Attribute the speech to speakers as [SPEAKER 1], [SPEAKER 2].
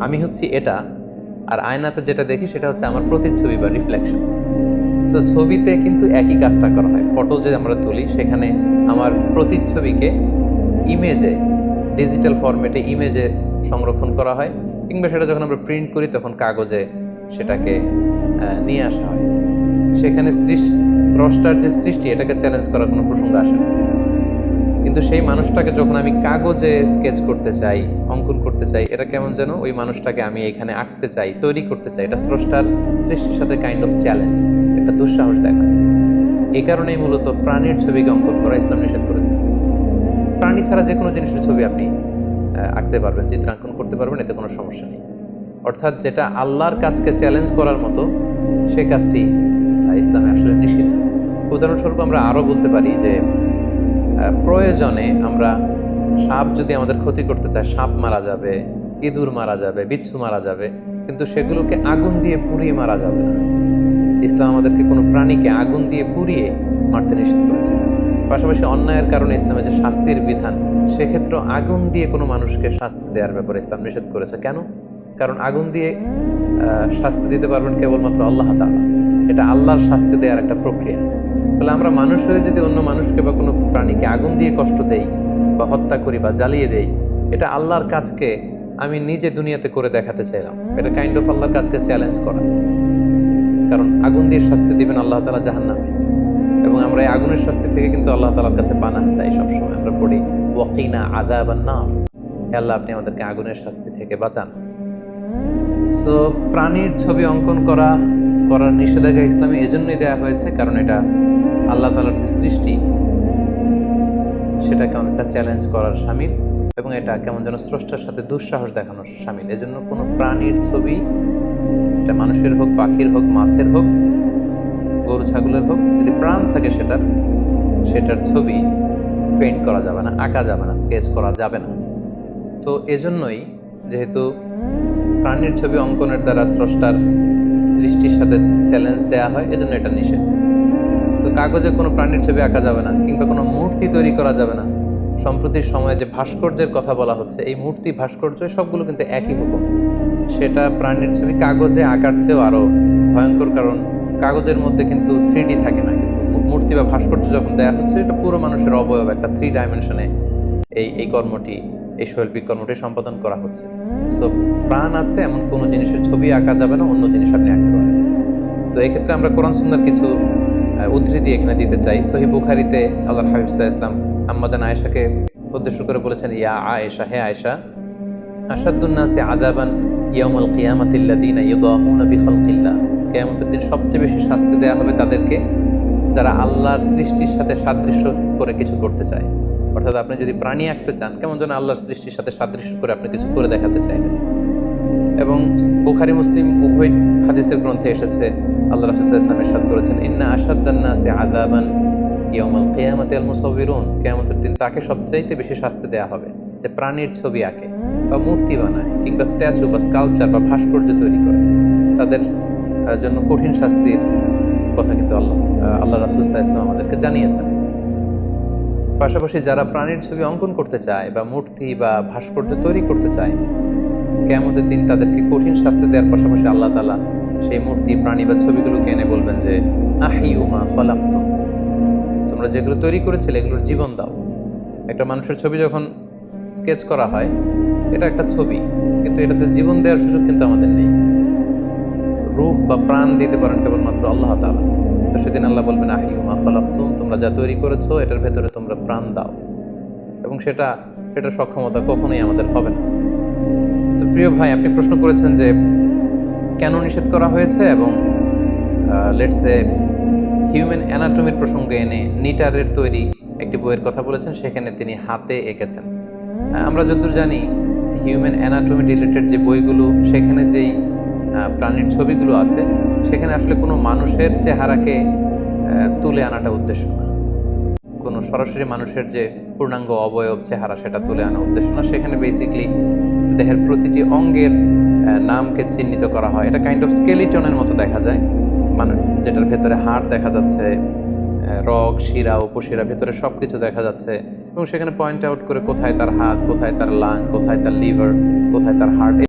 [SPEAKER 1] আমি হচ্ছি এটা, আর আয়নাতে যেটা দেখি সেটা হচ্ছে আমার প্রতিচ্ছবি বা রিফ্লেকশন। সো ছবিতে কিন্তু একই কাজটা করা হয়। ফটো যে আমরা তুলি সেখানে আমার প্রতিচ্ছবিকে ইমেজে, ডিজিটাল ফরম্যাটে ইমেজে সংরক্ষণ করা হয়, কিংবা সেটা যখন আমরা প্রিন্ট করি তখন কাগজে সেটাকে নিয়ে আসা হয়। সেখানে স্রষ্টার যে সৃষ্টি, এটাকে চ্যালেঞ্জ করার কোনো প্রসঙ্গ আসে না। কিন্তু সেই মানুষটাকে যখন আমি কাগজে স্কেচ করতে চাই, অঙ্কন করতে চাই, এটা কেমন যেন ওই মানুষটাকে আমি এখানে আঁকতে চাই, তৈরি করতে চাই, এটা স্রষ্টার সৃষ্টির সাথে কাইন্ড অফ চ্যালেঞ্জ, একটা দুঃসাহস দেখা। এই কারণেই মূলত প্রাণীর ছবিকে অঙ্কন করা ইসলাম নিষেধ করেছে। প্রাণী ছাড়া যে কোনো জিনিসের ছবি আপনি আঁকতে পারবেন, চিত্রাঙ্কন করতে পারবেন, এতে কোনো সমস্যা নেই। অর্থাৎ যেটা আল্লাহর কাজকে চ্যালেঞ্জ করার মতো, সে কাজটি ইসলামে আসলে নিষিদ্ধ। উদাহরণস্বরূপ আমরা আরও বলতে পারি যে প্রয়োজনে আমরা সাপ যদি আমাদের ক্ষতি করতে চায়, সাপ মারা যাবে, ইঁদুর মারা যাবে, বিচ্ছু মারা যাবে, কিন্তু সেগুলোকে আগুন দিয়ে পুড়িয়ে মারা যাবে না। ইসলাম আমাদেরকে কোনো প্রাণীকে আগুন দিয়ে পুড়িয়ে মারতে নিষেধ করেছে। পাশাপাশি অন্যায়ের কারণে ইসলামের যে শাস্তির বিধান, সেক্ষেত্রে আগুন দিয়ে কোনো মানুষকে শাস্তি দেওয়ার ব্যাপারে ইসলাম নিষেধ করেছে। কেন? কারণ আগুন দিয়ে শাস্তি দিতে পারবেন কেবলমাত্র আল্লাহ তাআলা। এটা আল্লাহর শাস্তি দেওয়ার একটা প্রক্রিয়া। তাহলে আমরা মানুষ হয়ে যদি অন্য মানুষকে বা কোনো প্রাণীকে আগুন দিয়ে কষ্ট দেই বা হত্যা করি বা জ্বালিয়ে দেই, এটা আল্লাহর কাজকে আমি নিজে দুনিয়াতে করে দেখাতে চাইলাম। এটা কাইন্ড অফ আল্লাহর কাজকে চ্যালেঞ্জ করা। কারণ আগুন দিয়ে শাস্তি দিবেন আল্লাহ তাআলা জাহান্নামে, এবং আমরা এই আগুনের শাস্তি থেকে কিন্তু আল্লাহ তাআলার কাছে পানাহ চাই সবসময়। আমরা পড়ি ওয়াকিনা আযাবান নার, হে আল্লাহ আপনি আমাদেরকে আগুনের শাস্তি থেকে বাঁচান। সো প্রাণীর ছবি অঙ্কন করার নিষেধাজ্ঞা ইসলামে এজন্যই দেওয়া হয়েছে, কারণ এটা আল্লাহ তাআলার যে সৃষ্টি, সেটাকে অনেকটা চ্যালেঞ্জ করার শামিল, এবং এটা কেমন যেন স্রষ্টার সাথে দুঃসাহস দেখানোর শামিল। এজন্য কোনো প্রাণীর ছবি, এটা মানুষের হোক, পাখির হোক, মাছের হোক, গরু ছাগলের হোক, যদি প্রাণ থাকে সেটার ছবি পেইন্ট করা যাবে না, আঁকা যাবে না, স্কেচ করা যাবে না। তো এজন্যই যেহেতু প্রাণীর ছবি অঙ্কনের দ্বারা স্রষ্টার সৃষ্টির সাথে চ্যালেঞ্জ দেওয়া হয়, এজন্য এটা নিষেধ। সো কাগজে কোনো প্রাণীর ছবি আঁকা যাবে না, কিংবা কোনো মূর্তি তৈরি করা যাবে না। সম্প্রতির সময়ে যে ভাস্কর্যের কথা বলা হচ্ছে, এই মূর্তি, ভাস্কর্য সবগুলো কিন্তু একই হুকুম। সেটা প্রাণীর ছবি কাগজে আঁকার চেয়েও আরও ভয়ঙ্কর, কারণ কাগজের মধ্যে কিন্তু 3D থাকে না, কিন্তু মূর্তি বা ভাস্কর্য যখন দেওয়া হচ্ছে, এটা পুরো মানুষের অবয়ব, একটা 3 ডাইমেনশনে এই কর্মটি, এই শৈল্পিক কর্মটি সম্পাদন করা হচ্ছে। সো প্রাণ আছে এমন কোনো জিনিসের ছবি আঁকা যাবে না, অন্য জিনিস আপনি আঁকতে পারেন। তো এক্ষেত্রে আমরা কোরআন সুন্নাহর কিছু উদ্ধৃতি এখানে দিতে চাই। সহিহ বুখারীতে আল্লাহর হাবিব সাল্লাল্লাহু আলাইহি ওয়াসাল্লাম আম্মা জান আয়েশাকে উদ্দেশ্য করে বলেছেন, ইয়া আয়েশা, হে আয়েশা, আশাদ্দুন নাসি আযাবান ইয়াউমাল কিয়ামাতি আল্লাযীনা ইউদাহুনা বিখালকিল্লাহ, কিয়ামতের দিন সবচেয়ে বেশি শাস্তি দেওয়া হবে তাদেরকে যারা আল্লাহর সৃষ্টির সাথে সাদৃশ্য করে কিছু করতে চায়। অর্থাৎ আপনি যদি প্রাণী আঁকতে চান, কেমন যেন আল্লাহর সৃষ্টির সাথে সাদৃশ্য করে আপনি কিছু করে দেখাতে চাইলেন। এবং বুখারী মুসলিম উভয় হাদিসের গ্রন্থে এসেছে, আল্লাহ রাসূল সাল্লাল্লাহু আলাইহি ওয়াসাল্লাম ইরশাদ করেছেন, ইন্না আশাদ্দান নাসি আযাবান ইয়াউমাল কিয়ামাতি আল মুসাউবিরুন, কিয়ামতের দিন তাকে সবচাইতে বেশি শাস্তি দেওয়া হবে যে প্রাণীর ছবি আঁকে বা মূর্তি বানায়, কিংবা স্ট্যাচু বা স্কাল্পচার বা ভাস্কর্য তৈরি করে। তাদের জন্য কঠিন শাস্তির কথা কিন্তু আল্লাহ রাসূল সাল্লাল্লাহু আলাইহি ওয়াসাল্লাম আমাদেরকে জানিয়েছেন। পাশাপাশি যারা প্রাণীর ছবি অঙ্কন করতে চায় বা মূর্তি বা ভাস্কর্য তৈরি করতে চায়, কিয়ামতের দিন তাদেরকে কঠিন শাস্তি দেওয়ার পাশাপাশি আল্লাহ তাআলা সেই মূর্তি, প্রাণী বা ছবিগুলোকে এনে বলবেন যে আহিউ মা খালাকতুম, তোমরা যেগুলো তৈরি করেছিলে এগুলোর জীবন দাও। একটা মানুষের ছবি যখন স্কেচ করা হয়, এটা একটা ছবি, কিন্তু এটাতে জীবন দেওয়ার সুযোগ কিন্তু আমাদের নেই। রূহ বা প্রাণ দিতে পারেন কেবলমাত্র আল্লাহ তাআলা। তো সেদিন আল্লাহ বলবেন আহিউ মা খালাকতুম, তোমরা যা তৈরি করেছো এটার ভেতরে তোমরা প্রাণ দাও, এবং সেটার সক্ষমতা কখনোই আমাদের হবে না। তো প্রিয় ভাই, আপনি প্রশ্ন করেছেন যে কেন নিষেধ করা হয়েছে, এবং লেটসে হিউম্যান অ্যানাটমির প্রসঙ্গে এনে নিটারের তৈরি একটি বইয়ের কথা বলেছেন, সেখানে তিনি হাতে এঁকেছেন। আমরা যতদূর জানি হিউম্যান অ্যানাটমি রিলেটেড যে বইগুলো, সেখানে যেই প্রাণীর ছবিগুলো আছে, সেখানে আসলে কোনো মানুষের চেহারাকে তুলে আনাটা উদ্দেশ্য না, কোনো সরাসরি মানুষের যে পূর্ণাঙ্গ অবয়ব চেহারা সেটা তুলে আনা উদ্দেশ্য না। সেখানে বেসিকলি দেহের প্রতিটি অঙ্গের নামকে চিহ্নিত করা হয়। এটা কাইন্ড অফ স্কেলিটনের মতো দেখা যায়, মানে যেটার ভেতরে হাড় দেখা যাচ্ছে, রগ, শিরা, উপশিরা, ভেতরে সব কিছু দেখা যাচ্ছে, এবং সেখানে পয়েন্ট আউট করে কোথায় তার হাত, কোথায় তার লাং, কোথায় তার লিভার, কোথায় তার হার্ট,